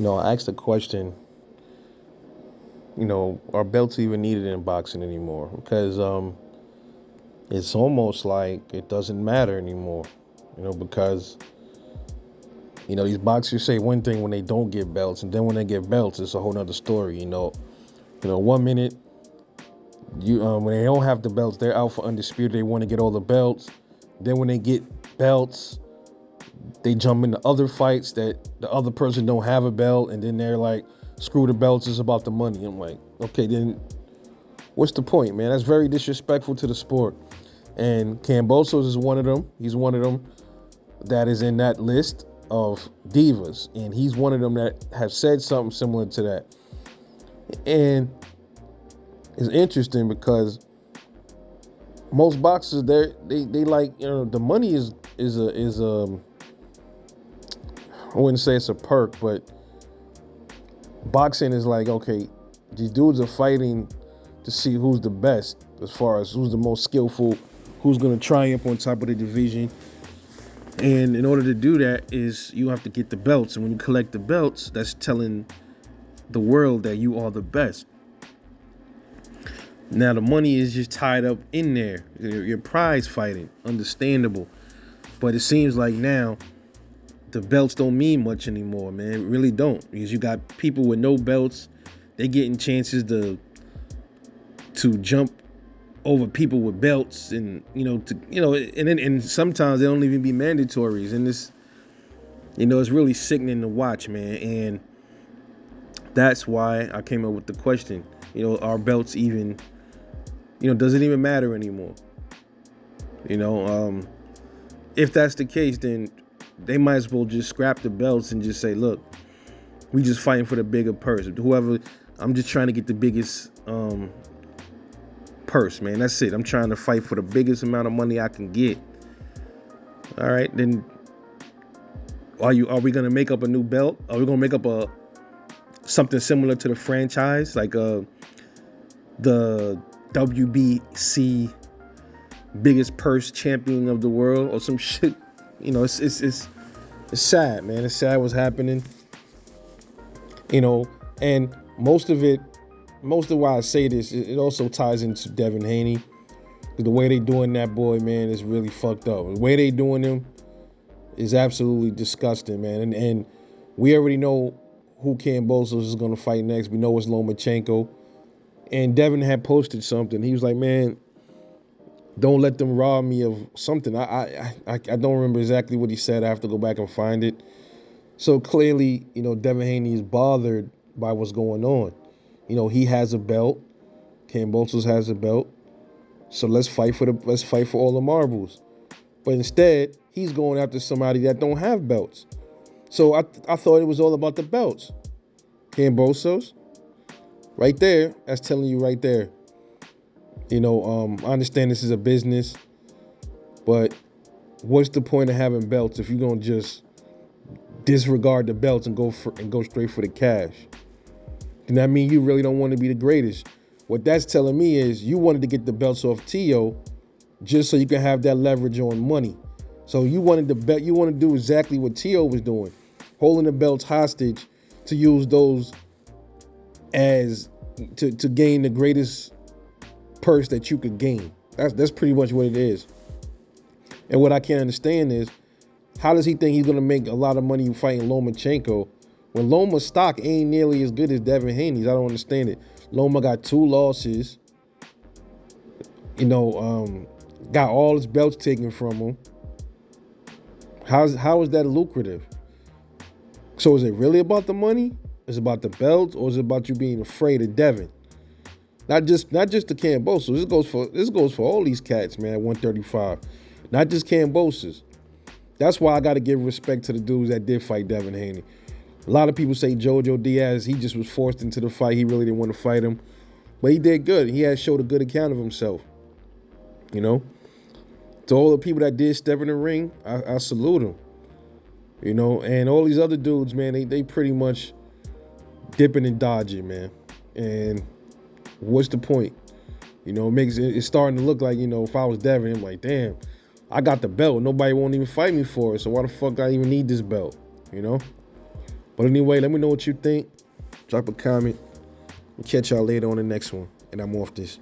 I asked the question, are belts even needed in boxing anymore? Because it's almost like it doesn't matter anymore, because, these boxers say one thing when they don't get belts, and then when they get belts, it's a whole nother story, 1 minute, when they don't have the belts, they're out for undisputed, they want to get all the belts. Then when they get belts, they jump into other fights that the other person don't have a belt, and then they're like, screw the belts, it's about the money. I'm like, okay, then what's the point, man? That's very disrespectful to the sport. And Kambosos is one of them. He's one of them that is in that list of divas, and he's one of them that have said something similar to that. And it's interesting because most boxers, they like, the money is I wouldn't say it's a perk, but boxing is like, okay, these dudes are fighting to see who's the best as far as who's the most skillful, who's going to triumph on top of the division. And in order to do that is you have to get the belts. And when you collect the belts, that's telling the world that you are the best. Now the money is just tied up in there. Your prize fighting, understandable. But it seems like now the belts don't mean much anymore, man. It really don't. Because you got people with no belts, they getting chances to jump over people with belts, and and sometimes they don't even be mandatories. And this, it's really sickening to watch, man. And that's why I came up with the question, are belts even, does it even matter anymore? If that's the case, then they might as well just scrap the belts and just say, look, we just fighting for the bigger purse. Whoever, I'm just trying to get the biggest purse, man. That's it. I'm trying to fight for the biggest amount of money I can get. All right, then are we gonna make up a new belt? Are we gonna make up something similar to the franchise, like the WBC biggest purse champion of the world or some shit? It's sad, man. It's sad what's happening. And most of why I say this, it also ties into Devin Haney. The way they doing that boy, man, is really fucked up. The way they doing him is absolutely disgusting, man. And we already know who Kambosos is going to fight next. We know it's Lomachenko. And Devin had posted something. He was like, man, don't let them rob me of something. I don't remember exactly what he said. I have to go back and find it. So clearly, Devin Haney is bothered by what's going on. He has a belt. Kambosos has a belt. So let's fight for all the marbles. But instead, he's going after somebody that don't have belts. So I thought it was all about the belts. Kambosos, right there, that's telling you right there. I understand this is a business, but what's the point of having belts if you're gonna just disregard the belts and go straight for the cash? And that means you really don't want to be the greatest. What that's telling me is you wanted to get the belts off Tio just so you can have that leverage on money. So you wanted the belt. You want to do exactly what Tio was doing, holding the belts hostage to use those as to gain the greatest purse that you could gain. That's pretty much what it is. And what I can't understand is, how does he think he's gonna make a lot of money fighting Lomachenko when Loma's stock ain't nearly as good as Devin Haney's? I don't understand it. Loma got 2 losses. Got all his belts taken from him. How is that lucrative? So is it really about the money? Is it about the belts, or is it about you being afraid of Devin? Not just the Kambosos. This goes for all these cats, man, at 135. Not just Kambosos. That's why I got to give respect to the dudes that did fight Devin Haney. A lot of people say Jojo Diaz, he just was forced into the fight. He really didn't want to fight him. But he did good. He had showed a good account of himself. To all the people that did step in the ring, I salute them. And all these other dudes, man, they pretty much dipping and dodging, man. And what's the point? It's starting to look like, if I was Devin, I'm like, damn, I got the belt. Nobody won't even fight me for it. So why the fuck I even need this belt? But anyway, let me know what you think. Drop a comment. We'll catch y'all later on the next one. And I'm off this.